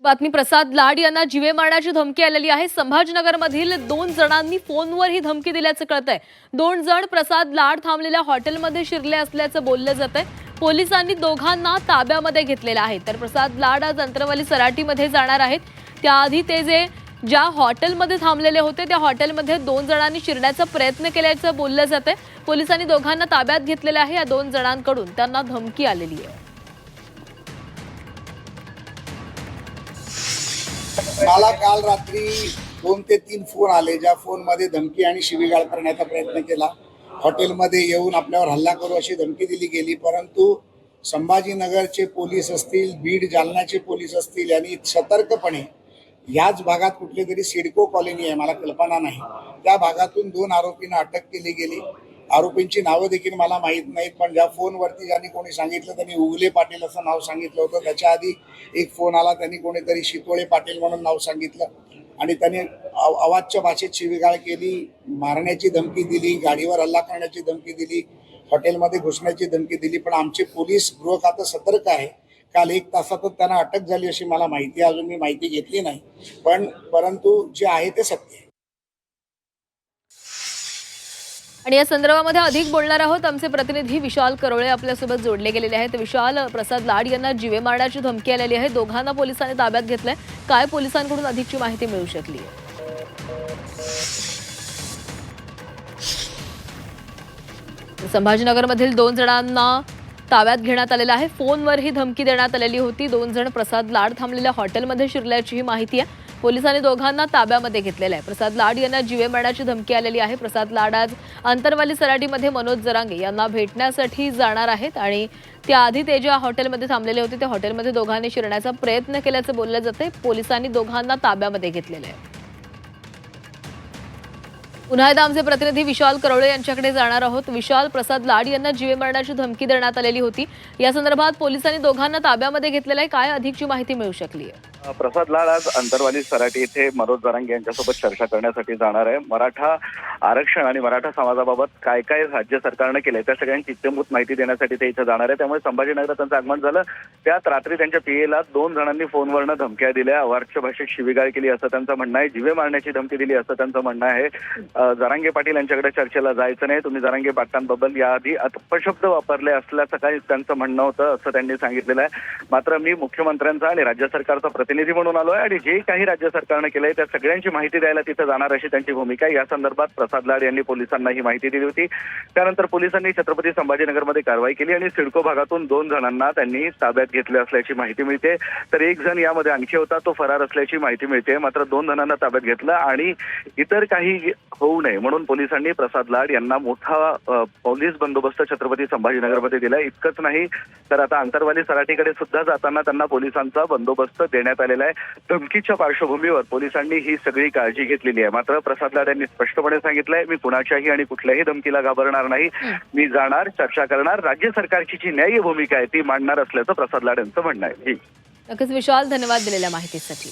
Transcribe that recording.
बातमी प्रसाद लाड यांना जीवे मारण्याची धमकी आलेली आहे। संभाजीनगरमधील 2 जणांनी फोनवर ही धमकी दिल्याचं कळतंय। 2 जण प्रसाद लाड थांबलेल्या हॉटेलमध्ये शिरले असल्याचं बोललं जातंय। पोलिसांनी दोघांना ताब्यामध्ये घेतलेलं आहे। तर प्रसाद लाड आज अंतरवाली सराटीमध्ये जाणार आहेत। त्याआधी ते ज्या हॉटेलमध्ये थांबलेले होते त्या हॉटेलमध्ये 2 जणांनी शिरण्याचा प्रयत्न केल्याचं बोललं जातंय। पोलिसांनी दोघांना ताब्यात घेतलेलं आहे। या 2 जणांकडून त्यांना धमकी आलेली आहे। मला काल रात्री 2 ते 3 फोन आले, ज्या फोनमध्ये धमकी आणि शिवीगाळ करण्याचा प्रयत्न केला। हॉटेलमध्ये येऊन आपल्यावर हल्ला करू अशी धमकी दिली गेली, परंतु संभाजीनगरचे पोलीस असतील, बीड जालन्याचे पोलीस असतील यांनी सतर्कपणे याच भागात कुठली तरी सिडको कॉलनी आहे, मला कल्पना नाही, त्या भागातून 2 आरोपींना अटक केली गेली। आरोपींची नावं देखील मला माहीत नाहीत, पण ज्या फोनवरती ज्यांनी कोणी सांगितलं त्यांनी उगले पाटील असं नाव सांगितलं होतं। त्याच्या आधी एक फोन आला, त्यांनी कोणीतरी शितोळे पाटील म्हणून नाव सांगितलं आणि त्यांनी अवाच्य भाषेत शिवीगाळ केली, मारण्याची धमकी दिली, गाडीवर हल्ला करण्याची धमकी दिली, हॉटेलमध्ये घुसण्याची धमकी दिली। पण आमचे पोलीस गृह खातं सतर्क आहे। काल 1 तासातच त्यांना अटक झाली अशी मला माहिती आहे, अजून मी माहिती घेतली नाही, परंतु जे आहे ते सत्य आहे। आणि या संदर्भामध्ये अधिक बोलणार आहोत। आमचे प्रतिनिधी विशाल करवळे आपल्यासोबत जोडले गेलेले आहेत। विशाल, प्रसाद लाड यांना जीवे मारण्याची धमकी आलेली आहे। दोघांना पोलिसांनी ताब्यात घेतलंय। काय पोलिसांकडून अधिकची माहिती मिळू शकली आहे? संभाजीनगरमधील 2 जणांना ताब्यात घेण्यात आलेलं आहे। फोनवर ही धमकी देण्यात आलेली होती। 2 जण प्रसाद लाड थांबलेल्या हॉटेलमध्ये शिरल्याची ही माहिती आहे। पोलिसांनी दोघांना ताब्यामध्ये घेतलेलं आहे। प्रसाद लाड यांना जीवे मारण्याची धमकी आलेली आहे। प्रसाद लाड आज अंतरवाली सराटीमध्ये मनोज जरांगे यांना भेटण्यासाठी जाणार आहेत आणि त्याआधी ते ज्या हॉटेलमध्ये थांबलेले होते त्या हॉटेलमध्ये दोघांनी शिरण्याचा प्रयत्न केल्याचं बोललं जातंय। पोलिसांनी दोघांना ताब्यामध्ये घेतलेलं आहे। पुन्हा एकदा आमचे प्रतिनिधी विशाल करवळे यांच्याकडे जाणार आहोत। विशाल, प्रसाद लाड यांना जीवे मारण्याची धमकी देण्यात आलेली होती। या संदर्भात पोलिसांनी दोघांना ताब्यामध्ये घेतलेलं आहे। काय अधिकची माहिती मिळू शकली आहे? प्रसाद लाड आज अंतरवाली सराटी येथे मनोज जरांगे यांच्यासोबत चर्चा करण्यासाठी जाणार आहे। मराठा आरक्षण आणि मराठा समाजाबाबत काय काय राज्य सरकारने केलंय त्या सगळ्यांची इत्यंभूत माहिती देण्यासाठी ते इथे जाणार आहे। त्यामुळे संभाजीनगरात त्यांचं आगमन झालं। त्यात रात्री त्यांच्या पीएला 2 जणांनी फोनवरनं धमक्या दिल्या, अवाच्य भाषेत शिवीगाळ केली असं त्यांचं म्हणणं आहे। जीवे मारण्याची धमकी दिली असं त्यांचं म्हणणं आहे। जरांगे पाटील यांच्याकडे चर्चेला जायचं नाही, तुम्ही जरांगे पाटलांबद्दल याआधी अपशब्द वापरले असल्याचं काही त्यांचं म्हणणं होतं असं त्यांनी सांगितलेलं आहे। मात्र मी मुख्यमंत्र्यांचा आणि राज्य सरकारचा प्रतिनिधी म्हणून आलोय आणि जे काही राज्य सरकारने केलंय त्या सगळ्यांची माहिती द्यायला तिथे जाणार अशी त्यांची भूमिका आहे। या संदर्भात प्रसाद लाड यांनी पोलिसांना ही माहिती दिली होती। त्यानंतर पोलिसांनी छत्रपती संभाजीनगरमध्ये कारवाई केली आणि सिडको भागातून 2 जणांना त्यांनी ताब्यात घेतले असल्याची माहिती मिळते। तर 1 जण यामध्ये आणखी होता, तो फरार असल्याची माहिती मिळते। मात्र 2 जणांना ताब्यात घेतलं आणि इतर काही होऊ नये म्हणून पोलिसांनी प्रसाद लाड यांना मोठा पोलीस बंदोबस्त छत्रपती संभाजीनगरमध्ये दिला। इतकंच नाही तर आता अंतरवाली सराटीकडे सुद्धा जाताना त्यांना पोलिसांचा बंदोबस्त देण्यात आलेला आहे। धमकीच्या पार्श्वभूमीवर पोलिसांनी ही सगळी काळजी घेतलेली आहे। मात्र प्रसाद लाड यांनी स्पष्टपणे सांगितलंय, मी कुणाच्याही आणि कुठल्याही धमकीला घाबरणार नाही, मी जाणार, चर्चा करणार, राज्य सरकारची जी न्याय्य भूमिका आहे ती मांडणार असल्याचं प्रसाद लाड यांचं म्हणणं आहे। नक्कीच विशाल, धन्यवाद दिलेल्या माहितीसाठी।